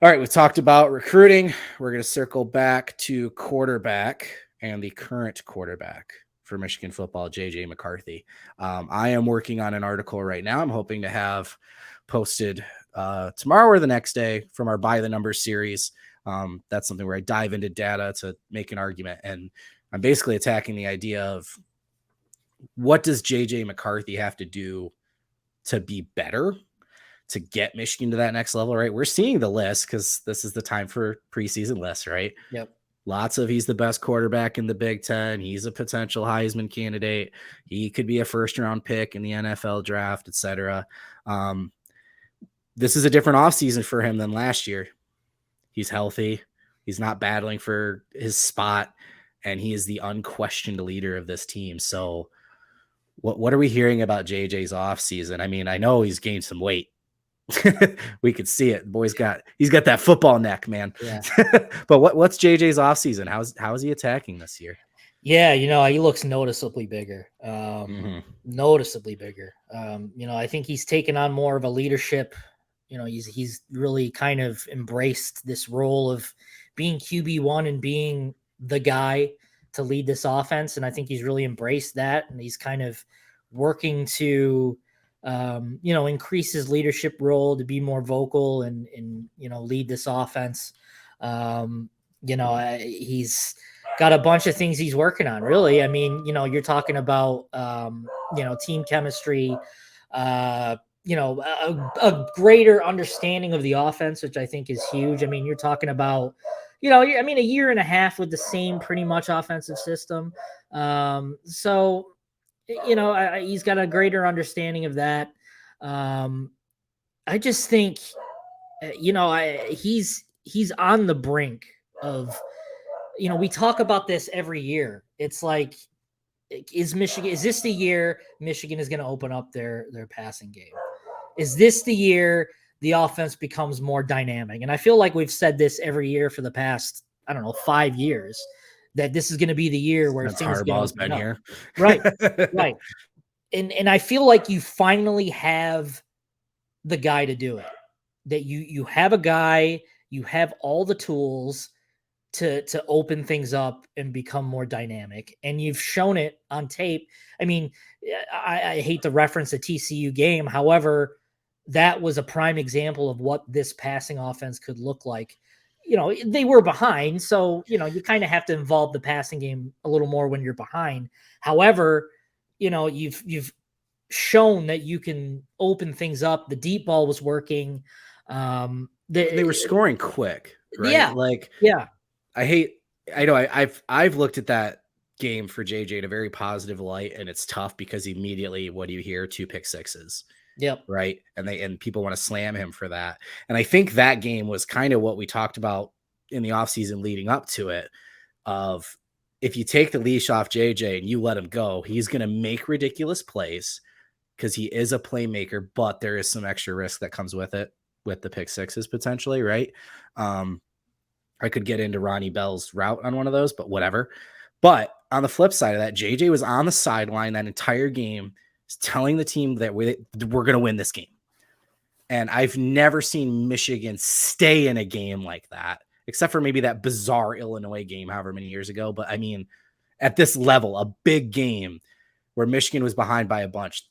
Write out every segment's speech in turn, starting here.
All right, we talked about recruiting. We're going to circle back to quarterback and the current quarterback for Michigan football, J.J. McCarthy. I am working on an article right now. I'm hoping to have posted tomorrow or the next day from our By the Numbers series. That's something where I dive into data to make an argument. And I'm basically attacking the idea of what does J.J. McCarthy have to do to be better, to get Michigan to that next level, right? We're seeing the list because this is the time for preseason lists, right? Yep. Lots of he's the best quarterback in the Big Ten. He's a potential Heisman candidate. He could be a first-round pick in the NFL draft, etc. This is a different offseason for him than last year. He's healthy. He's not battling for his spot, and he is the unquestioned leader of this team. So what are we hearing about JJ's offseason? I mean, I know he's gained some weight. We could see it. The boy's he's got that football neck, man. Yeah. But what's JJ's offseason? How is he attacking this year? Yeah, he looks noticeably bigger. Noticeably bigger. I think he's taken on more of a leadership. He's really kind of embraced this role of being QB1 and being the guy to lead this offense. And I think he's really embraced that. And he's kind of working to increase his leadership role, to be more vocal and lead this offense. He's got a bunch of things he's working on, really. I mean, you're talking about, team chemistry, a greater understanding of the offense, which I think is huge. I mean, you're talking about, a year and a half with the same pretty much offensive system. He's got a greater understanding of that. I just think, he's on the brink of, we talk about this every year. It's like, is this the year Michigan is going to open up their passing game? Is this the year the offense becomes more dynamic? And I feel like we've said this every year for the past, 5 years, that this is going to be the year where things Harbaugh's been here. Right. Right. And I feel like you finally have the guy to do it, that you have a guy, you have all the tools to open things up and become more dynamic. And you've shown it on tape. I mean, I hate to reference a TCU game. However, that was a prime example of what this passing offense could look like. They were behind. So, you kind of have to involve the passing game a little more when you're behind. However, you've shown that you can open things up. The deep ball was working. They were scoring quick, right? Yeah. I've looked at that game for JJ in a very positive light, and it's tough because immediately what do you hear? 2 pick sixes. Yep. Right. And people want to slam him for that. And I think that game was kind of what we talked about in the offseason leading up to it, of if you take the leash off JJ and you let him go, he's going to make ridiculous plays because he is a playmaker, but there is some extra risk that comes with it, with the pick sixes potentially. Right. I could get into Ronnie Bell's route on one of those, but whatever. But on the flip side of that, JJ was on the sideline that entire game, telling the team that we're going to win this game. And I've never seen Michigan stay in a game like that, except for maybe that bizarre Illinois game, however many years ago. But I mean, at this level, a big game where Michigan was behind by a bunch,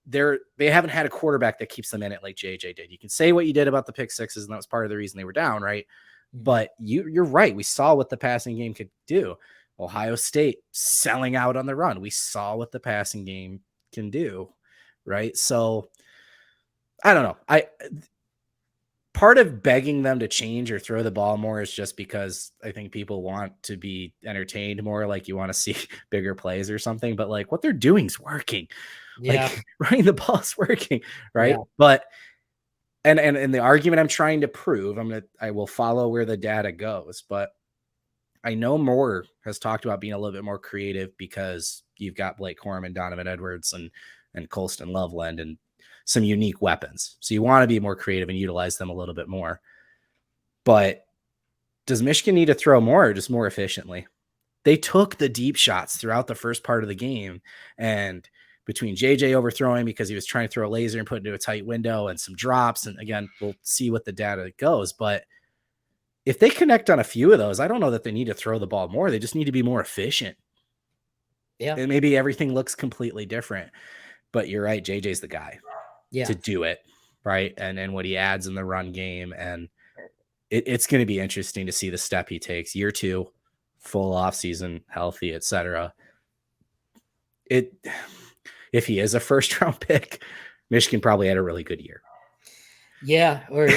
they haven't had a quarterback that keeps them in it like JJ did. You can say what you did about the pick sixes, and that was part of the reason they were down, right? But you're right. We saw what the passing game could do. Ohio State selling out on the run. We saw what the passing game can do, right? So I don't know. Part of begging them to change or throw the ball more is just because I think people want to be entertained more. Like you want to see bigger plays or something, but like what they're doing is working. Yeah. Like running the ball is working, right? Yeah. But and the argument I'm trying to prove, I will follow where the data goes, but I know Moore has talked about being a little bit more creative because you've got Blake Corum and Donovan Edwards and Colston Loveland and some unique weapons. So you want to be more creative and utilize them a little bit more. But does Michigan need to throw more or just more efficiently? They took the deep shots throughout the first part of the game, and between JJ overthrowing because he was trying to throw a laser and put it into a tight window and some drops. And again, we'll see what the data goes, but if they connect on a few of those, I don't know that they need to throw the ball more. They just need to be more efficient. Yeah. And maybe everything looks completely different. But you're right, JJ's the guy to do it, right? And what he adds in the run game, and it's going to be interesting to see the step he takes. Year 2, full off season, healthy, etc. If he is a first round pick, Michigan probably had a really good year. Yeah, or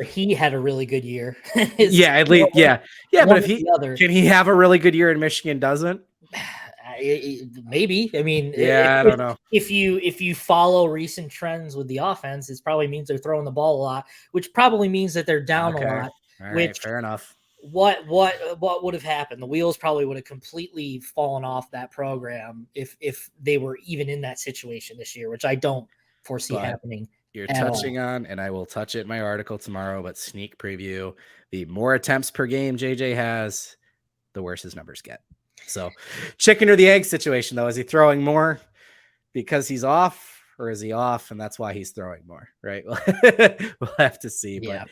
he had a really good year. Yeah, at least, yeah. But if can he have a really good year and Michigan doesn't? Maybe. I mean, I don't know. If you follow recent trends with the offense, it probably means they're throwing the ball a lot, which probably means that they're down a lot. All right, fair enough. What would have happened? The wheels probably would have completely fallen off that program if they were even in that situation this year, which I don't foresee happening. You're touching on, and I will touch it in my article tomorrow, but sneak preview, the more attempts per game JJ has, the worse his numbers get. So chicken or the egg situation, though. Is he throwing more because he's off, or is he off and that's why he's throwing more? Right. We'll have to see. Yeah. But